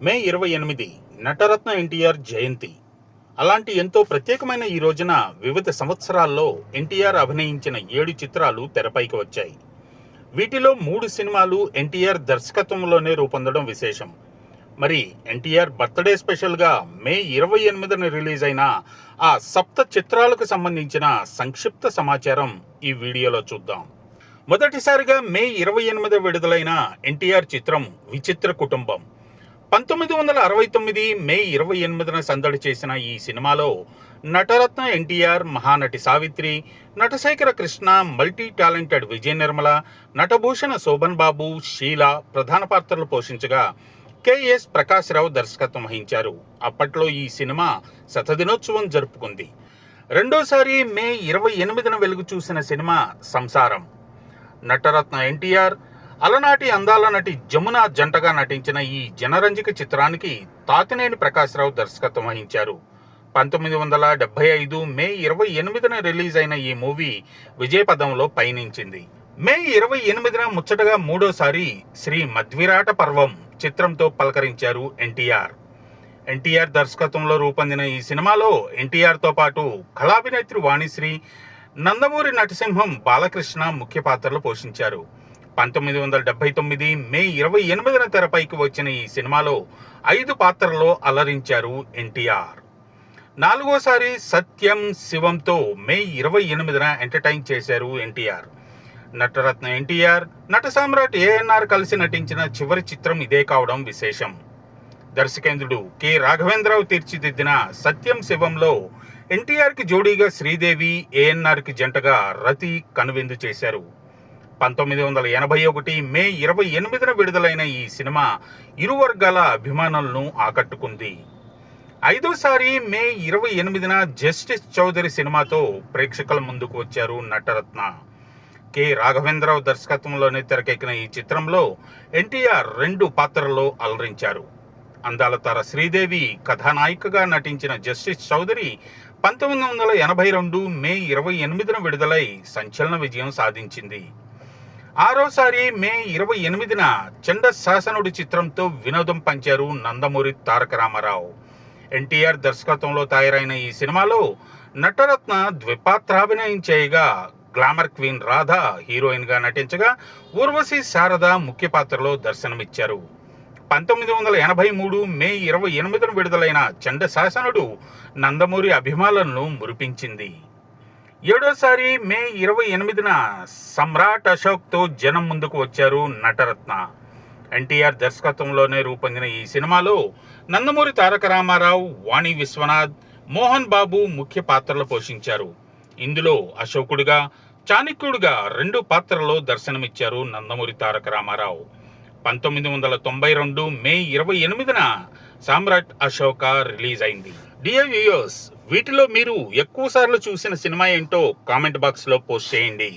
మే 28 నటరత్న ఎన్టీఆర్ జయంతి. అలాంటి ఎంతో ప్రత్యేకమైన ఈ రోజున వివిధ సంవత్సరాల్లో ఎన్టీఆర్ అభినయించిన 7 చిత్రాలు తెరపైకి వచ్చాయి. వీటిలో 3 సినిమాలు ఎన్టీఆర్ దర్శకత్వంలోనే రూపొందడం విశేషం. మరి ఎన్టీఆర్ బర్త్డే స్పెషల్గా మే 28న రిలీజ్ అయిన ఆ సప్త చిత్రాలకు సంబంధించిన సంక్షిప్త సమాచారం ఈ వీడియోలో చూద్దాం. మొదటిసారిగా మే 28 విడుదలైన ఎన్టీఆర్ చిత్రం విచిత్ర కుటుంబం. 1969 మే 28న సందడి చేసిన ఈ సినిమాలో నటరత్న ఎన్టీఆర్, మహానటి సావిత్రి, నటశేఖర కృష్ణ, మల్టీ టాలెంటెడ్ విజయ నిర్మల, నటభూషణ శోభన్ బాబు, షీల ప్రధాన పాత్రలు పోషించగా కెఎస్ ప్రకాశ్ రావు దర్శకత్వం వహించారు. అప్పట్లో ఈ సినిమా శతదినోత్సవం జరుపుకుంది. రెండోసారి మే 28న వెలుగు చూసిన సినిమా సంసారం. నటరత్న ఎన్టీఆర్, అలనాటి అందాల నటి జమున జంటగా నటించిన ఈ జనరంజక చిత్రానికి తాతినేని ప్రకాశ్రావు దర్శకత్వం వహించారు. 1975 మే 28న రిలీజ్ అయిన ఈ మూవీ విజయపథంలో పయనించింది. మే 28న ముచ్చటగా మూడోసారి శ్రీ మధ్విరాట పర్వం చిత్రంతో పలకరించారు ఎన్టీఆర్. ఎన్టీఆర్ దర్శకత్వంలో రూపొందిన ఈ సినిమాలో ఎన్టీఆర్తో పాటు కళాభినేత్రి వాణిశ్రీ, నందమూరి నటసింహం బాలకృష్ణ ముఖ్య పాత్రలు పోషించారు. 1979 మే 28న తెరపైకి వచ్చిన ఈ సినిమాలో 5 పాత్రల్లో అలరించారు ఎన్టీఆర్. నాలుగోసారి సత్యం శివంతో మే 28న ఎంటర్టైన్ చేశారు ఎన్టీఆర్. నటరత్న ఎన్టీఆర్, నట సామ్రాట్ ఏఎన్ఆర్ కలిసి నటించిన చివరి చిత్రం ఇదే కావడం విశేషం. దర్శకేంద్రుడు కె రాఘవేంద్రరావు తీర్చిదిద్దిన సత్యం శివంలో ఎన్టీఆర్కి జోడీగా శ్రీదేవి, ఏఎన్ఆర్కి జంటగా రతి కనువిందు చేశారు. 1981 మే 28న విడుదలైన ఈ సినిమా ఇరు వర్గాల అభిమానులను ఆకట్టుకుంది. ఐదోసారి మే 28న జస్టిస్ చౌదరి సినిమాతో ప్రేక్షకుల ముందుకు వచ్చారు నటరత్న. కె రాఘవేంద్రరావు దర్శకత్వంలోనే తెరకెక్కిన ఈ చిత్రంలో ఎన్టీఆర్ 2 పాత్రల్లో అలరించారు. అందాల తార శ్రీదేవి కథానాయికగా నటించిన జస్టిస్ చౌదరి 1982 మే 28న విడుదలై సంచలన విజయం సాధించింది. ఆరోసారి మే 28న చండశాసనుడి చిత్రంతో వినోదం పంచారు నందమూరి తారక రామారావు. ఎన్టీఆర్ దర్శకత్వంలో తయారైన ఈ సినిమాలో నటరత్న ద్విపాత్రాభినయం చేయగా గ్లామర్ క్వీన్ రాధ హీరోయిన్గా నటించగా ఊర్వశి శారద ముఖ్య పాత్రలో దర్శనమిచ్చారు. 1983 మే 28న విడుదలైన చండశాసనుడు నందమూరి అభిమానులను మురిపించింది. ఏడోసారి మే 28న సమ్రాట్ అశోక్తో జనం ముందుకు వచ్చారు నటరత్న. ఎన్టీఆర్ దర్శకత్వంలోనే రూపొందిన ఈ సినిమాలో నందమూరి తారక రామారావు, వాణి విశ్వనాథ్, మోహన్ బాబు ముఖ్య పాత్రలు పోషించారు. ఇందులో అశోకుడిగా, చాణక్యుడిగా 2 పాత్రల్లో దర్శనమిచ్చారు నందమూరి తారక రామారావు. 1992 మే 28న సామ్రాట్ అశోక రిలీజ్ అయింది. డియర్ వ్యూయర్స్, వీటిలో మీరు ఎక్కువ సార్లు చూసిన సినిమా ఏంటో కామెంట్ బాక్స్లో పోస్ట్ చేయండి.